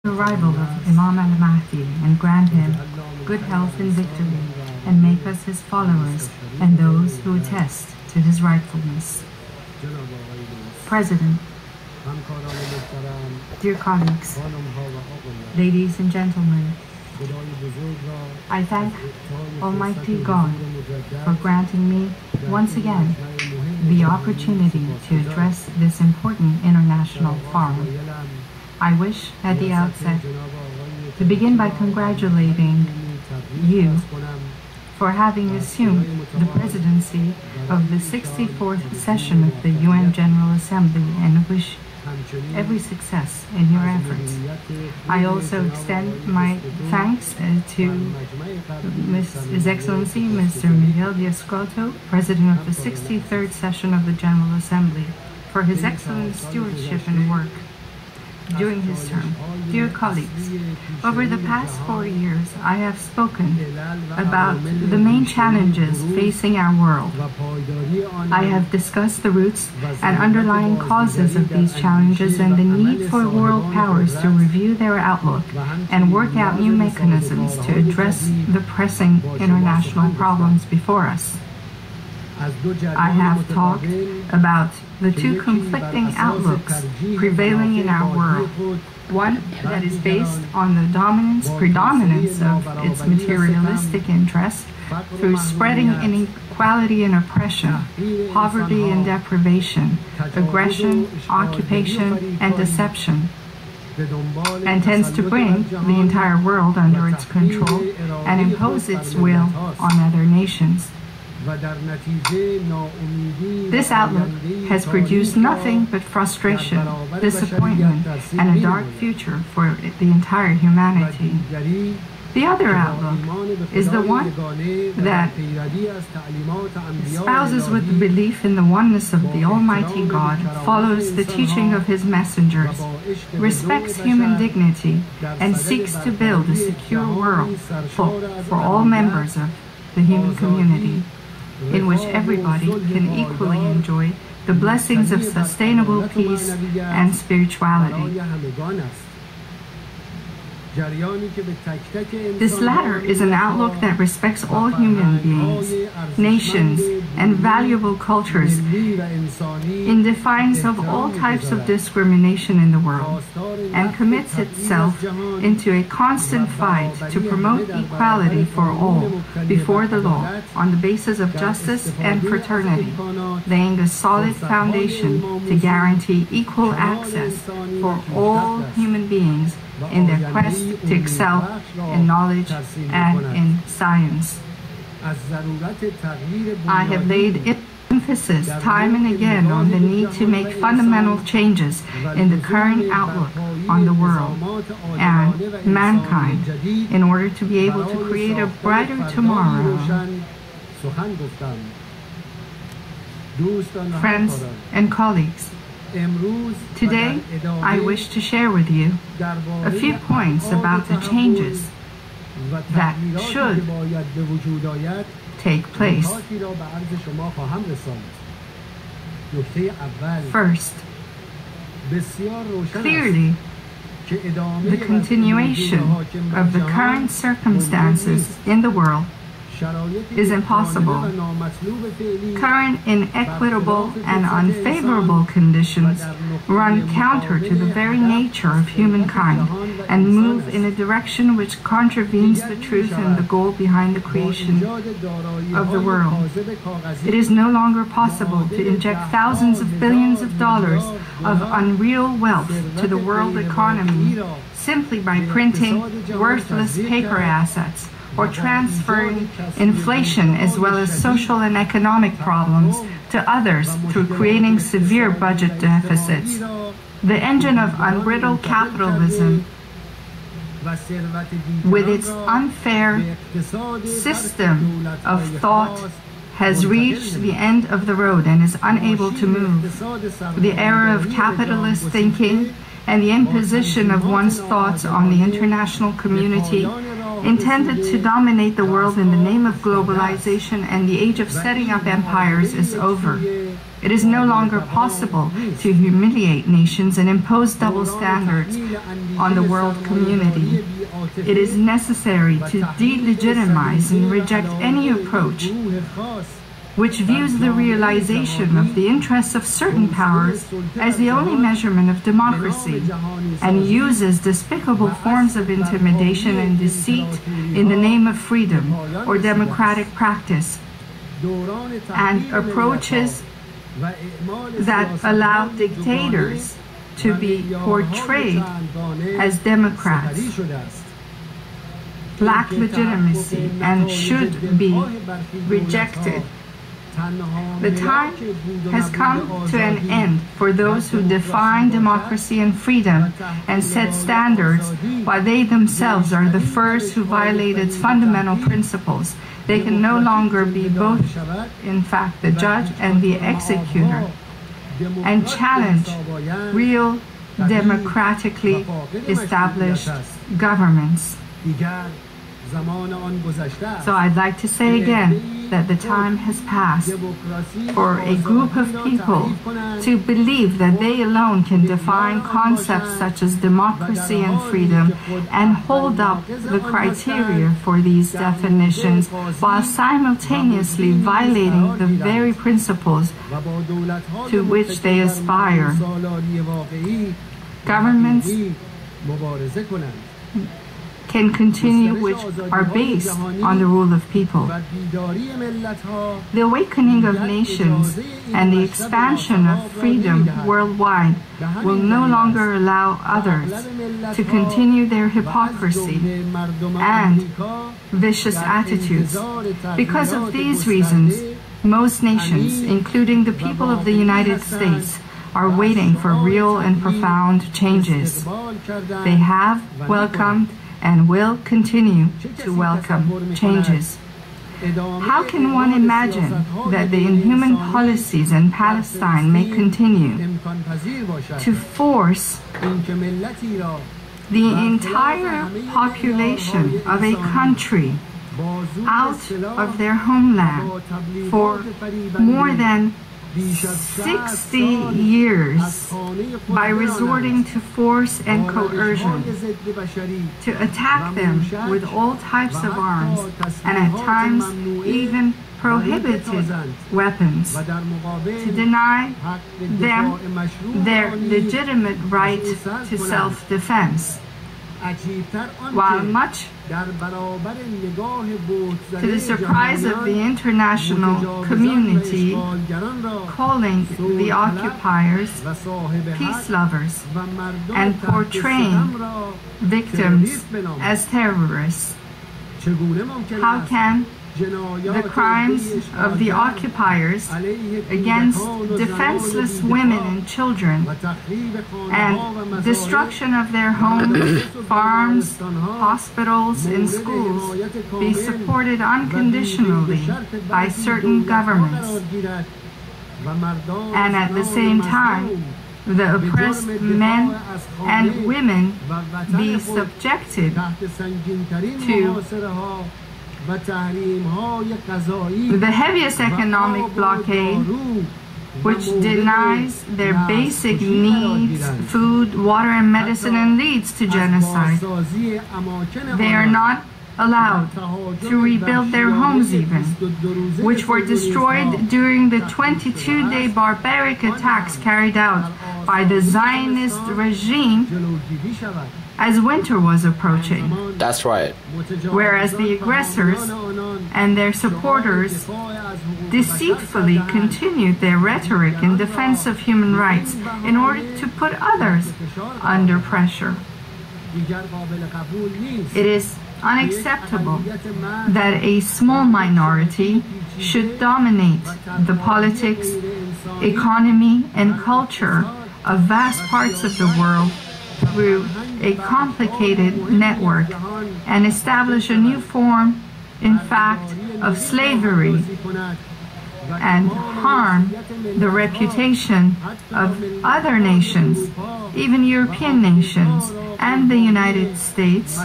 the arrival of Imam al-Mahdi and grant him good health and victory, and make us his followers and those who attest to his rightfulness. President, dear colleagues, ladies and gentlemen, I thank Almighty God for granting me once again the opportunity to address this important international forum. I wish at the outset to begin by congratulating you for having assumed the presidency of the 64th session of the UN General Assembly, and wish every success in your efforts. I also extend my thanks to His Excellency Mr. Miguel Diaz-Canel, President of the 63rd session of the General Assembly, for his excellent stewardship and work during his term. Dear colleagues, over the past 4 years, I have spoken about the main challenges facing our world. I have discussed the roots and underlying causes of these challenges and the need for world powers to review their outlook and work out new mechanisms to address the pressing international problems before us. I have talked about the two conflicting outlooks prevailing in our world. One that is based on the predominance of its materialistic interests through spreading inequality and oppression, poverty and deprivation, aggression, occupation, and deception, and tends to bring the entire world under its control and impose its will on other nations. This outlook has produced nothing but frustration, disappointment, and a dark future for the entire humanity. The other outlook is the one that espouses with the belief in the oneness of the Almighty God, follows the teaching of His messengers, respects human dignity, and seeks to build a secure world for all members of the human community, in which everybody can equally enjoy the blessings of sustainable peace and spirituality. This latter is an outlook that respects all human beings, nations, and valuable cultures in defiance of all types of discrimination in the world, and commits itself into a constant fight to promote equality for all before the law on the basis of justice and fraternity, laying a solid foundation to guarantee equal access for all human beings in their quest to excel in knowledge and in science. I have laid emphasis time and again on the need to make fundamental changes in the current outlook on the world and mankind in order to be able to create a brighter tomorrow. Friends and colleagues, today, I wish to share with you a few points about the changes that should take place. First, clearly, the continuation of the current circumstances in the world is impossible. Current inequitable and unfavorable conditions run counter to the very nature of humankind and move in a direction which contravenes the truth and the goal behind the creation of the world. It is no longer possible to inject thousands of billions of dollars of unreal wealth to the world economy simply by printing worthless paper assets, or transferring inflation as well as social and economic problems to others through creating severe budget deficits. The engine of unbridled capitalism, with its unfair system of thought, has reached the end of the road and is unable to move. The era of capitalist thinking and the imposition of one's thoughts on the international community intended to dominate the world in the name of globalization and the age of setting up empires is over. It is no longer possible to humiliate nations and impose double standards on the world community. It is necessary to delegitimize and reject any approach which views the realization of the interests of certain powers as the only measurement of democracy and uses despicable forms of intimidation and deceit in the name of freedom or democratic practice, and approaches that allow dictators to be portrayed as democrats, lack legitimacy, and should be rejected. The time has come to an end for those who define democracy and freedom and set standards while they themselves are the first who violate its fundamental principles. They can no longer be both, in fact, the judge and the executor, and challenge real democratically established governments. So I'd like to say again that the time has passed for a group of people to believe that they alone can define concepts such as democracy and freedom and hold up the criteria for these definitions while simultaneously violating the very principles to which they aspire. Governments can continue which are based on the rule of people. The awakening of nations and the expansion of freedom worldwide will no longer allow others to continue their hypocrisy and vicious attitudes. Because of these reasons, most nations, including the people of the United States, are waiting for real and profound changes. They have welcomed and will continue to welcome changes. How can one imagine that the inhuman policies in Palestine may continue to force the entire population of a country out of their homeland for more than 60 years by resorting to force and coercion, to attack them with all types of arms and at times even prohibited weapons, to deny them their legitimate right to self-defense, while much to the surprise of the international community, calling the occupiers peace lovers and portraying victims as terrorists. How can the crimes of the occupiers against defenseless women and children and destruction of their homes, farms, hospitals, and schools be supported unconditionally by certain governments, and at the same time the oppressed men and women be subjected to the heaviest economic blockade, which denies their basic needs, food, water, and medicine, and leads to genocide. They are not allowed to rebuild their homes even, which were destroyed during the 22-day barbaric attacks carried out by the Zionist regime as winter was approaching. That's right. Whereas the aggressors and their supporters deceitfully continued their rhetoric in defense of human rights in order to put others under pressure. It is unacceptable that a small minority should dominate the politics, economy, and culture of vast parts of the world through a complicated network and establish a new form, in fact, of slavery, and harm the reputation of other nations, even European nations and the United States,